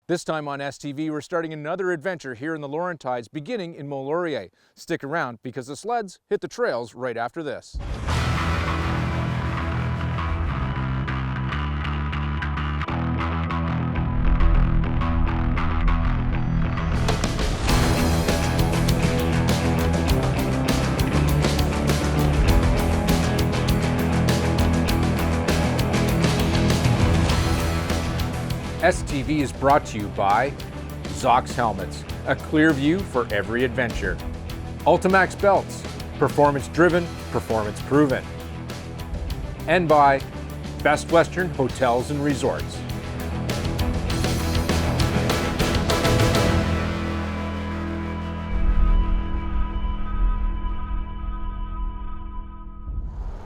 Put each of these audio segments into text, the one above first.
This time on STV, we're starting another adventure here in the Laurentides, beginning in Mont-Laurier. Stick around because the sleds hit the trails right after this. STV is brought to you by Zox Helmets, a clear view for every adventure. Ultimax Belts, performance driven, performance proven. And by Best Western Hotels and Resorts.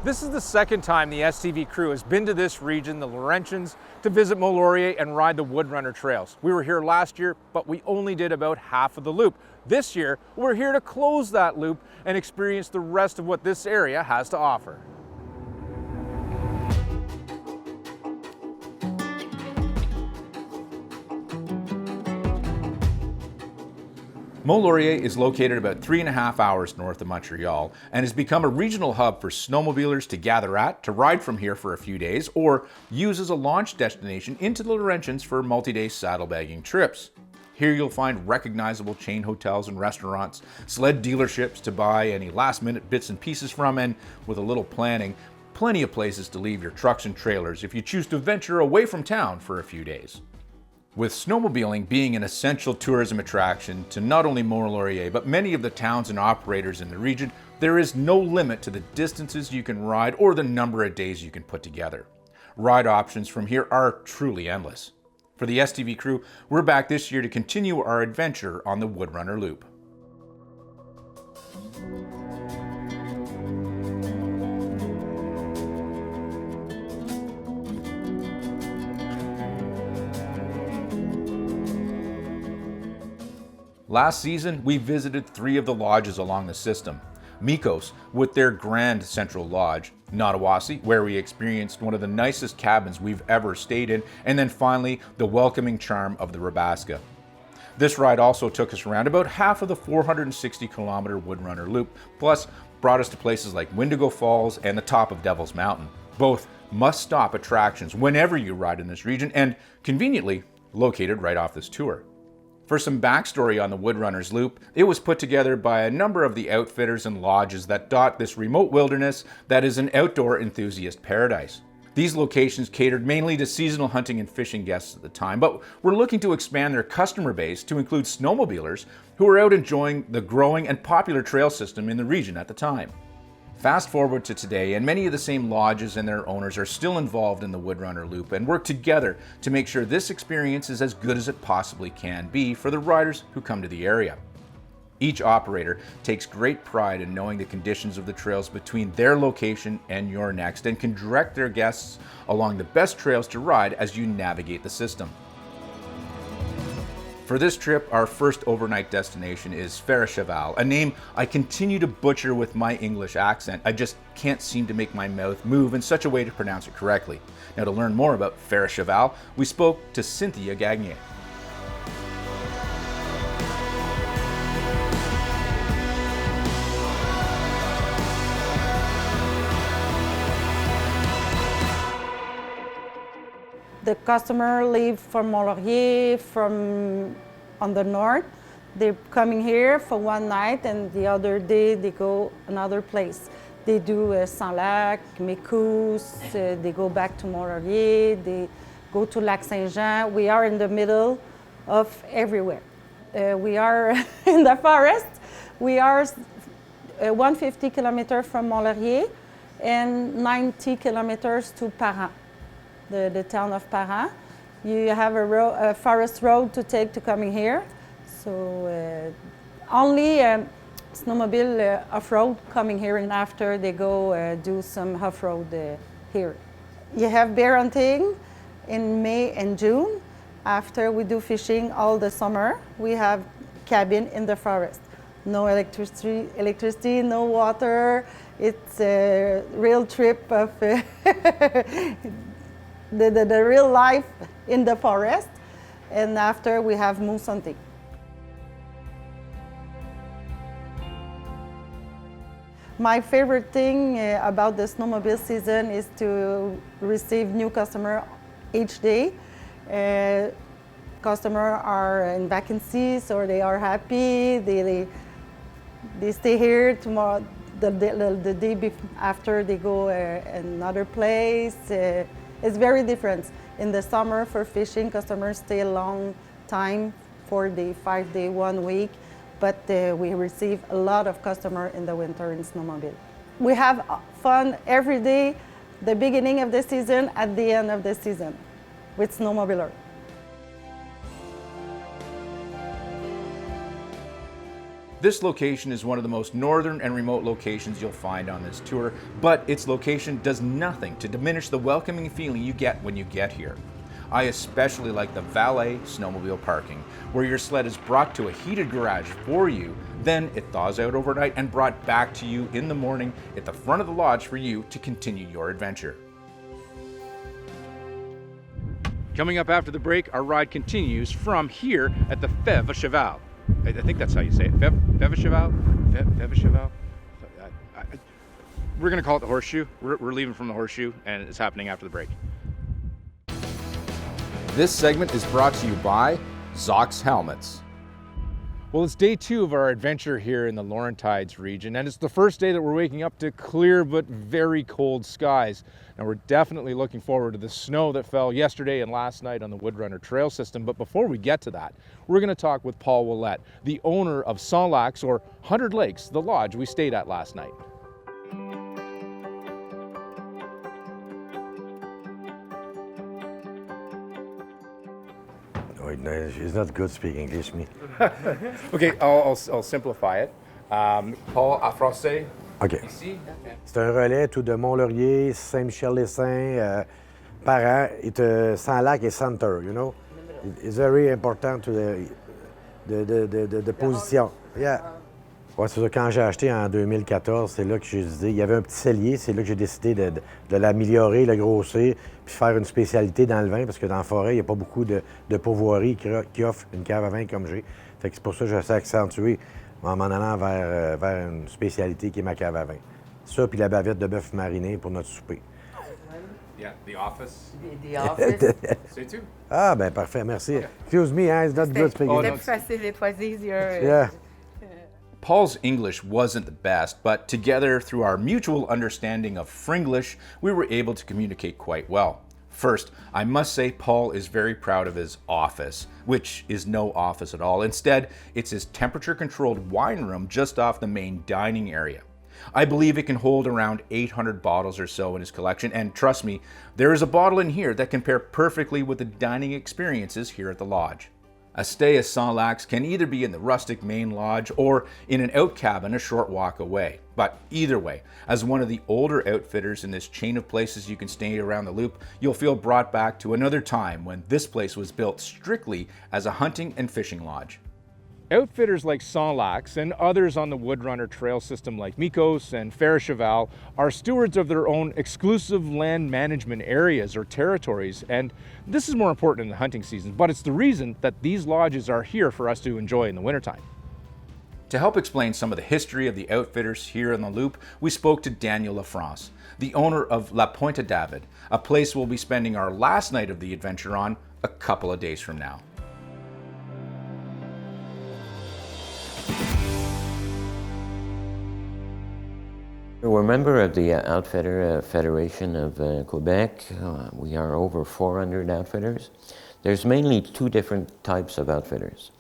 This is the second time the STV crew has been to this region, the Laurentians, to visit Mont-Laurier and ride the Woodrunner trails. We were here last year, but we only did about half of the loop. This year, we're here to close that loop and experience the rest of what this area has to offer. Mont-Laurier is located about 3.5 hours north of Montreal and has become a regional hub for snowmobilers to gather at, to ride from here for a few days, or use as a launch destination into the Laurentians for multi-day saddlebagging trips. Here you'll find recognizable chain hotels and restaurants, sled dealerships to buy any last-minute bits and pieces from, and with a little planning, plenty of places to leave your trucks and trailers if you choose to venture away from town for a few days. With snowmobiling being an essential tourism attraction to not only Mont-Laurier, but many of the towns and operators in the region, there is no limit to the distances you can ride or the number of days you can put together. Ride options from here are truly endless. For the STV crew, we're back this year to continue our adventure on the Woodrunner Loop. Last season, we visited 3 of the lodges along the system. Mikos, with their grand central lodge, Nattawasi, where we experienced one of the nicest cabins we've ever stayed in, and then finally, the welcoming charm of the Rabaska. This ride also took us around about half of the 460-kilometer Woodrunner Loop, plus brought us to places like Windigo Falls and the top of Devil's Mountain. Both must-stop attractions whenever you ride in this region, and conveniently located right off this tour. For some backstory on the Woodrunner's Loop, it was put together by a number of the outfitters and lodges that dot this remote wilderness that is an outdoor enthusiast paradise. These locations catered mainly to seasonal hunting and fishing guests at the time, but were looking to expand their customer base to include snowmobilers who were out enjoying the growing and popular trail system in the region at the time. Fast forward to today, and many of the same lodges and their owners are still involved in the Woodrunner Loop and work together to make sure this experience is as good as it possibly can be for the riders who come to the area. Each operator takes great pride in knowing the conditions of the trails between their location and your next, and can direct their guests along the best trails to ride as you navigate the system. For this trip, our first overnight destination is Cheval, a name I continue to butcher with my English accent. I just can't seem to make my mouth move in such a way to pronounce it correctly. Now, to learn more about Cheval, we spoke to Cynthia Gagnier. The customer leave from Mont-Laurier, from on the north. They're coming here for one night, and the other day they go another place. They do Saint-Lac, Mécous, they go back to Mont-Laurier, they go to Lac Saint-Jean. We are in the middle of everywhere. We are in the forest. We are 150 kilometers from Mont-Laurier and 90 kilometers to Parent. The town of Parent. You have a forest road to take to coming here. So only snowmobile off-road coming here, and after they go do some off-road here. You have bear hunting in May and June. After we do fishing all the summer, we have cabin in the forest. No electricity, no water. It's a real trip of the real life in the forest. and after we have moose hunting. My favorite thing about the snowmobile season is to receive new customer each day. Customers are in vacancies or they are happy. They stay here tomorrow. The day after they go another place. It's very different. In the summer for fishing, customers stay a long time, 4 day, 5 day, 1 week. But we receive a lot of customers in the winter in snowmobile. We have fun every day, the beginning of the season, at the end of the season with Snowmobiler. This location is one of the most northern and remote locations you'll find on this tour, but its location does nothing to diminish the welcoming feeling you get when you get here. I especially like the valet snowmobile parking, where your sled is brought to a heated garage for you, then it thaws out overnight and brought back to you in the morning at the front of the lodge for you to continue your adventure. Coming up after the break, our ride continues from here at the Feve Cheval. I think that's how you say it. Feve Cheval? Feve Cheval? We're going to call it the Horseshoe. We're leaving from the Horseshoe, and it's happening after the break. This segment is brought to you by Zox Helmets. Well, it's day 2 of our adventure here in the Laurentides region, and it's the first day that we're waking up to clear but very cold skies. And we're definitely looking forward to the snow that fell yesterday and last night on the Woodrunner trail system. But before we get to that, we're going to talk with Paul Ouellette, the owner of Sans Lacs, or 100 Lakes, the lodge we stayed at last night. No, he's not good speaking English, me. Okay, I'll simplify it. Paul, en français. OK. Ici. C'est un relais tout de Mont-Laurier, Saint-Michel-les-Saints, Parent, Sans Lac et Center, you know? It's very important to the position. Yeah. Ouais, c'est ça. Quand j'ai acheté en 2014, c'est là que j'ai décidé. Il y avait un petit cellier, c'est là que j'ai décidé de l'améliorer, le grossir, puis faire une spécialité dans le vin, parce que dans la forêt, il n'y a pas beaucoup de pourvoiries qui offrent une cave à vin comme j'ai. Fait que c'est pour ça que j'essaie d'accentuer en m'en allant vers une spécialité qui est ma cave à vin. Ça, puis la bavette de bœuf mariné pour notre souper. Yeah, the office. The office. C'est tout. Ah, ben parfait, merci. Okay. Excuse me, it's not good speaking. Oh, no, It was easier. Yeah. Paul's English wasn't the best, but together, through our mutual understanding of Fringlish, we were able to communicate quite well. First, I must say Paul is very proud of his office, which is no office at all. Instead, it's his temperature-controlled wine room just off the main dining area. I believe it can hold around 800 bottles or so in his collection, and trust me, there is a bottle in here that can pair perfectly with the dining experiences here at the lodge. A stay at Sans Lacs can either be in the rustic main lodge or in an out cabin a short walk away. But either way, as one of the older outfitters in this chain of places you can stay around the loop, you'll feel brought back to another time when this place was built strictly as a hunting and fishing lodge. Outfitters like Sans Lacs and others on the Woodrunner trail system like Mikos and Cheval are stewards of their own exclusive land management areas or territories, and this is more important in the hunting season, but it's the reason that these lodges are here for us to enjoy in the wintertime. To help explain some of the history of the outfitters here on the loop, we spoke to Daniel Lafrance, the owner of La Pointe David, a place we'll be spending our last night of the adventure on a couple of days from now. We're a member of the Outfitter Federation of Quebec. We are over 400 outfitters. There's mainly 2 different types of outfitters.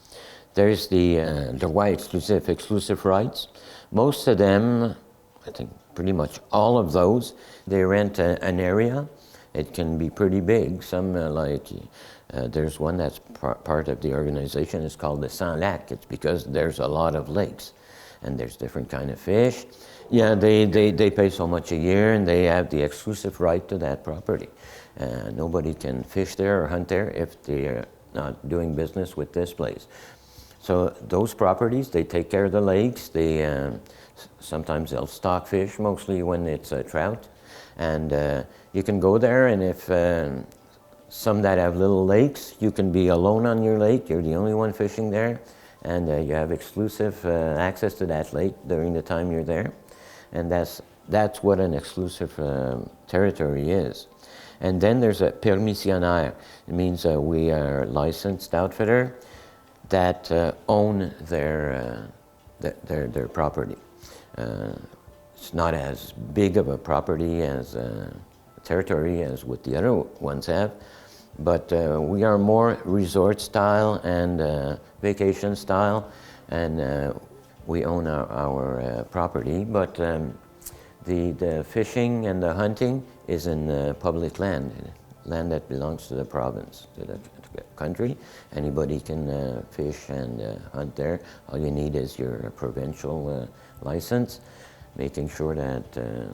There's the white exclusive rights. Most of them, I think pretty much all of those, they rent an area. It can be pretty big. Some there's one that's part of the organization. It's called the Sans Lac. It's because there's a lot of lakes and there's different kind of fish. Yeah, they pay so much a year and they have the exclusive right to that property. Nobody can fish there or hunt there if they're not doing business with this place. So those properties, they take care of the lakes. They sometimes they'll stock fish, mostly when it's trout. And you can go there, and if some that have little lakes. You can be alone on your lake, you're the only one fishing there, and you have exclusive access to that lake during the time you're there. And that's what an exclusive territory is. And then there's a permissionnaire. It means we are a licensed outfitter that own their property. It's not as big of a property as territory as what the other ones have, but we are more resort style and vacation style, and we own our property, but the fishing and the hunting is in public land that belongs to the province, to the country. Anybody can fish and hunt there. All you need is your provincial license, making sure that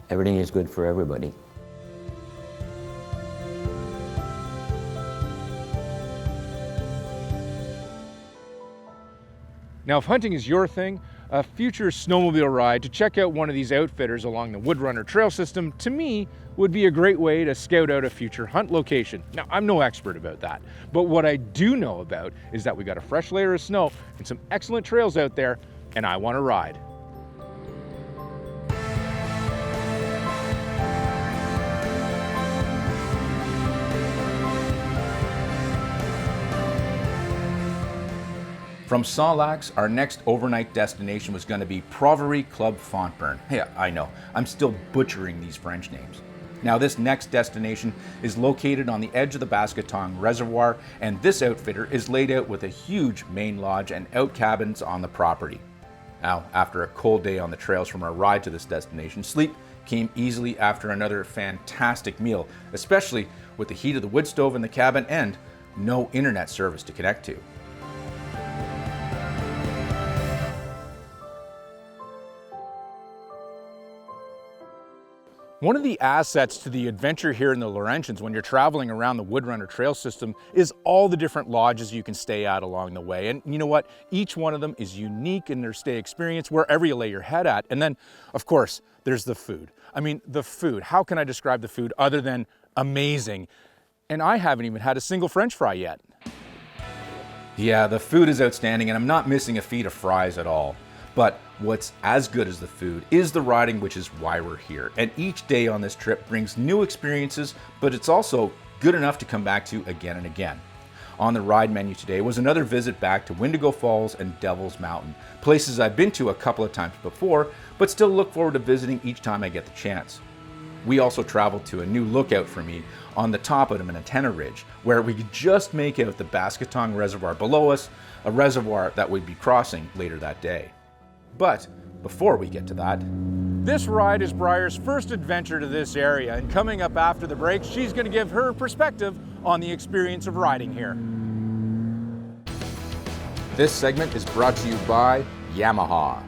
everything is good for everybody. Now, if hunting is your thing, a future snowmobile ride to check out one of these outfitters along the Woodrunner trail system, to me, would be a great way to scout out a future hunt location. Now, I'm no expert about that, but what I do know about is that we got a fresh layer of snow and some excellent trails out there, and I want to ride. From Sault Lacs, our next overnight destination was going to be Proverie Club Fontburn. Yeah, I know, I'm still butchering these French names. Now, this next destination is located on the edge of the Baskatong Reservoir, and this outfitter is laid out with a huge main lodge and out cabins on the property. Now, after a cold day on the trails from our ride to this destination, sleep came easily after another fantastic meal, especially with the heat of the wood stove in the cabin and no internet service to connect to. One of the assets to the adventure here in the Laurentians when you're traveling around the Woodrunner trail system is all the different lodges you can stay at along the way. And you know what? Each one of them is unique in their stay experience wherever you lay your head at. And then, of course, there's the food. I mean, the food. How can I describe the food other than amazing? And I haven't even had a single French fry yet. Yeah, the food is outstanding, and I'm not missing a feed of fries at all. But what's as good as the food is the riding, which is why we're here. And each day on this trip brings new experiences, but it's also good enough to come back to again and again. On the ride menu today was another visit back to Windigo Falls and Devil's Mountain, places I've been to a couple of times before, but still look forward to visiting each time I get the chance. We also traveled to a new lookout for me on the top of an antenna ridge, where we could just make out the Baskatong Reservoir below us, a reservoir that we'd be crossing later that day. But before we get to that, this ride is Briar's first adventure to this area, and coming up after the break, she's going to give her perspective on the experience of riding here. This segment is brought to you by Yamaha.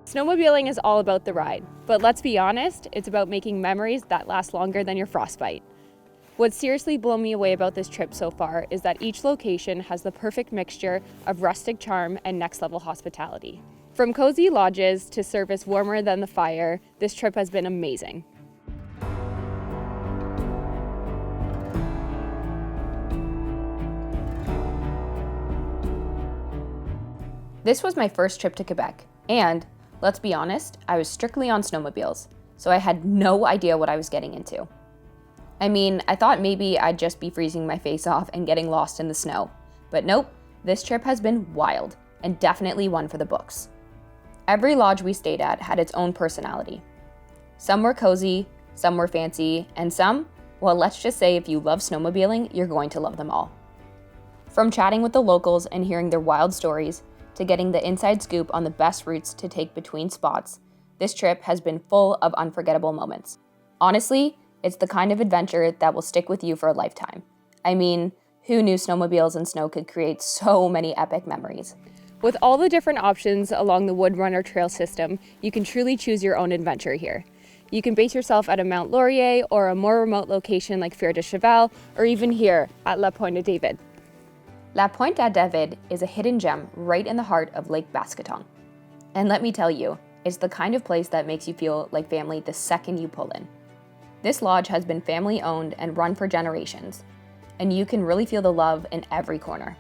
Snowmobiling is all about the ride, but let's be honest, it's about making memories that last longer than your frostbite. What's seriously blown me away about this trip so far is that each location has the perfect mixture of rustic charm and next-level hospitality. From cozy lodges to service warmer than the fire, this trip has been amazing. This was my first trip to Quebec, and let's be honest, I was strictly on snowmobiles, so I had no idea what I was getting into. I mean, I thought maybe I'd just be freezing my face off and getting lost in the snow, but nope, this trip has been wild, and definitely one for the books. Every lodge we stayed at had its own personality. Some were cozy, some were fancy, and some, well, let's just say if you love snowmobiling, you're going to love them all. From chatting with the locals and hearing their wild stories, to getting the inside scoop on the best routes to take between spots, this trip has been full of unforgettable moments. Honestly, It's the kind of adventure that will stick with you for a lifetime. I mean, who knew snowmobiles and snow could create so many epic memories? With all the different options along the Woodrunner trail system, you can truly choose your own adventure here. You can base yourself at a Mont-Laurier or a more remote location like Fier de Cheval, or even here at La Pointe à David. La Pointe à David is a hidden gem right in the heart of Lake Baskatong. And let me tell you, it's the kind of place that makes you feel like family the second you pull in. This lodge has been family owned and run for generations, and you can really feel the love in every corner.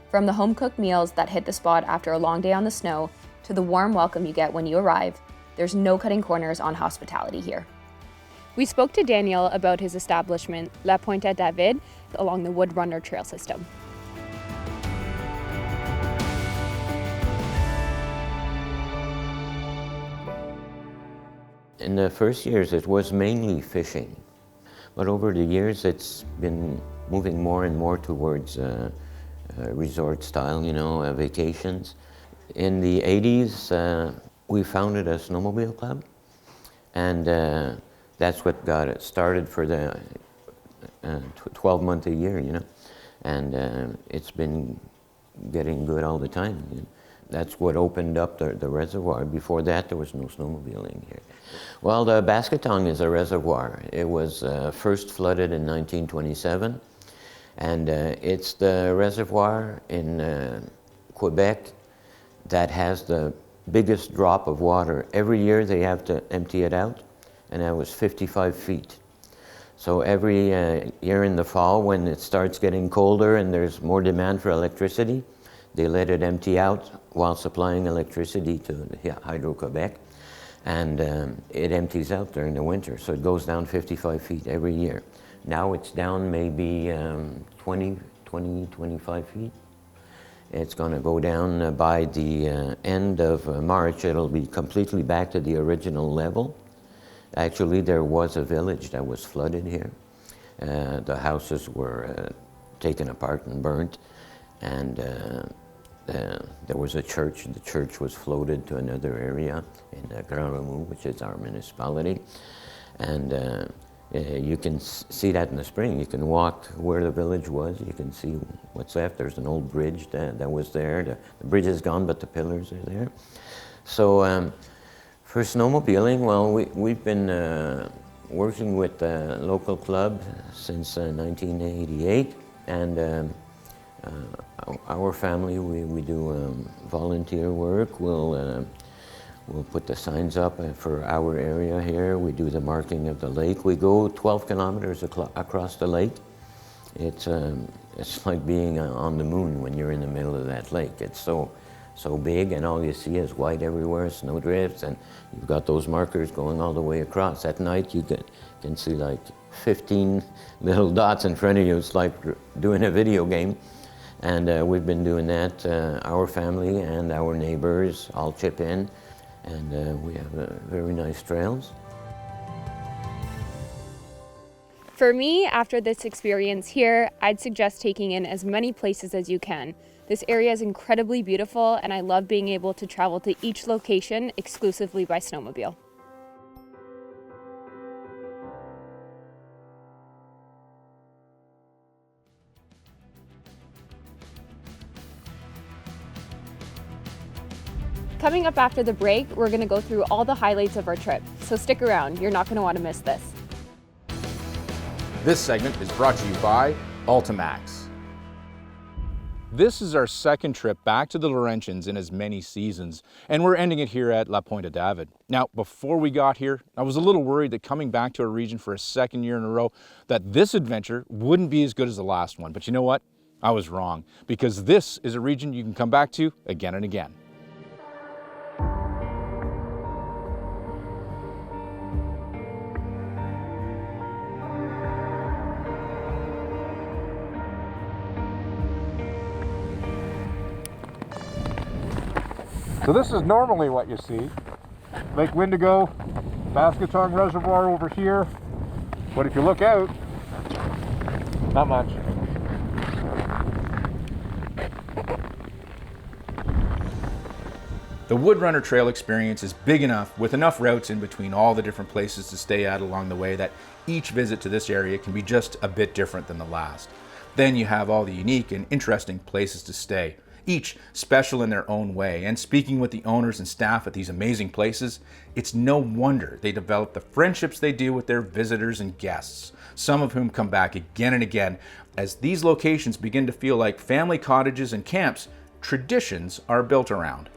From the home-cooked meals that hit the spot after a long day on the snow, to the warm welcome you get when you arrive, there's no cutting corners on hospitality here. We spoke to Daniel about his establishment, La Pointe à David, along the Woodrunner trail system. In the first years, it was mainly fishing, but over the years, it's been moving more and more towards resort style, vacations. In the 80s, we founded a snowmobile club, and that's what got it started for the 12 month a year, and it's been getting good all the time. That's what opened up the reservoir. Before that, there was no snowmobiling here. Well, the baskatong is a reservoir. It was first flooded in 1927, and it's the reservoir in Quebec that has the biggest drop of water. Every year they have to empty it out, and that was 55 feet. So every year in the fall, when it starts getting colder and there's more demand for electricity, they let it empty out while supplying electricity to Hydro-Quebec, and it empties out during the winter. So it goes down 55 feet every year. Now it's down maybe 25 feet. It's going to go down by the end of March. It'll be completely back to the original level. Actually, there was a village that was flooded here. The houses were taken apart and burnt, and there was a church. The church was floated to another area in Grand Remous, which is our municipality. And you can see that in the spring. You can walk where the village was. You can see what's left. There's an old bridge that was there. The bridge is gone, but the pillars are there. So for snowmobiling, well, we've been working with the local club since 1988. And our family, we do volunteer work. We'll put the signs up for our area here. We do the marking of the lake. We go 12 kilometers across the lake. It's like being on the moon when you're in the middle of that lake. It's so big, and all you see is white everywhere, snow drifts, and you've got those markers going all the way across. At night, you can see like 15 little dots in front of you. It's like doing a video game. And we've been doing that. Our family and our neighbors all chip in, and we have very nice trails. For me, after this experience here, I'd suggest taking in as many places as you can. This area is incredibly beautiful, and I love being able to travel to each location exclusively by snowmobile. Coming up after the break, we're going to go through all the highlights of our trip, so stick around, you're not going to want to miss this. This segment is brought to you by Ultimax. This is our second trip back to the Laurentians in as many seasons, and we're ending it here at La Pointe à David. Now, before we got here, I was a little worried that coming back to a region for a second year in a row, that this adventure wouldn't be as good as the last one. But you know what? I was wrong, because this is a region you can come back to again and again. So this is normally what you see. Lake Windigo, Baskatong Reservoir over here. But if you look out, not much. The Woodrunner trail experience is big enough, with enough routes in between all the different places to stay at along the way, that each visit to this area can be just a bit different than the last. Then you have all the unique and interesting places to stay, each special in their own way. And speaking with the owners and staff at these amazing places, it's no wonder they develop the friendships they do with their visitors and guests, some of whom come back again and again. As these locations begin to feel like family cottages and camps, traditions are built around.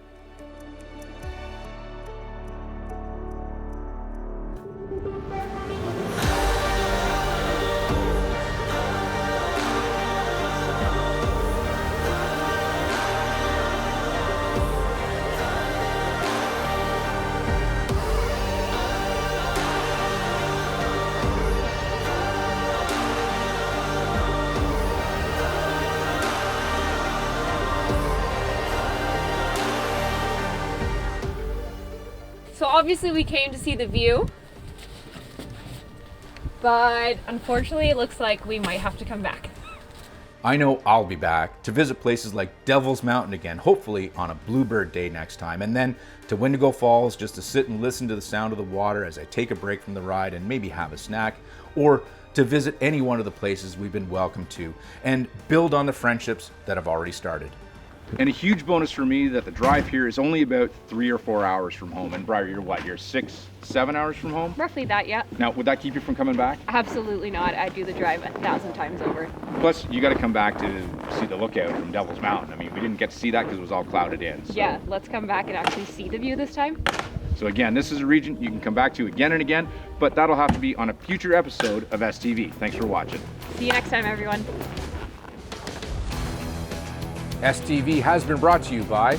So obviously we came to see the view, but unfortunately it looks like we might have to come back. I know I'll be back to visit places like Devil's Mountain again, hopefully on a Bluebird day next time, and then to Wendigo Falls just to sit and listen to the sound of the water as I take a break from the ride and maybe have a snack, or to visit any one of the places we've been welcomed to and build on the friendships that have already started. And a huge bonus for me that the drive here is only about 3 or 4 hours from home. And Briar, you're what? You're 6, 7 hours from home? Roughly that, yeah. Now, would that keep you from coming back? Absolutely not. I'd do the drive 1,000 times over. Plus, you got to come back to see the lookout from Devil's Mountain. I mean, we didn't get to see that because it was all clouded in. So. Yeah, let's come back and actually see the view this time. So again, this is a region you can come back to again and again, but that'll have to be on a future episode of STV. Thanks for watching. See you next time, everyone. STV has been brought to you by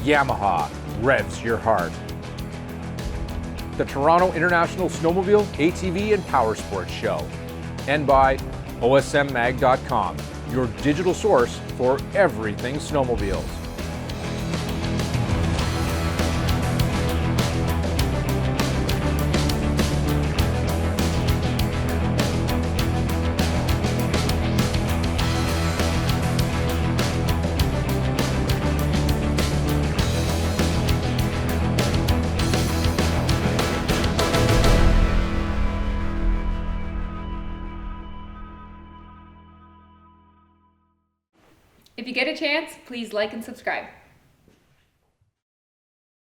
Yamaha, revs your heart. The Toronto International Snowmobile, ATV, and Powersports Show. And by OSMMag.com, your digital source for everything snowmobiles. If you get a chance, please like and subscribe.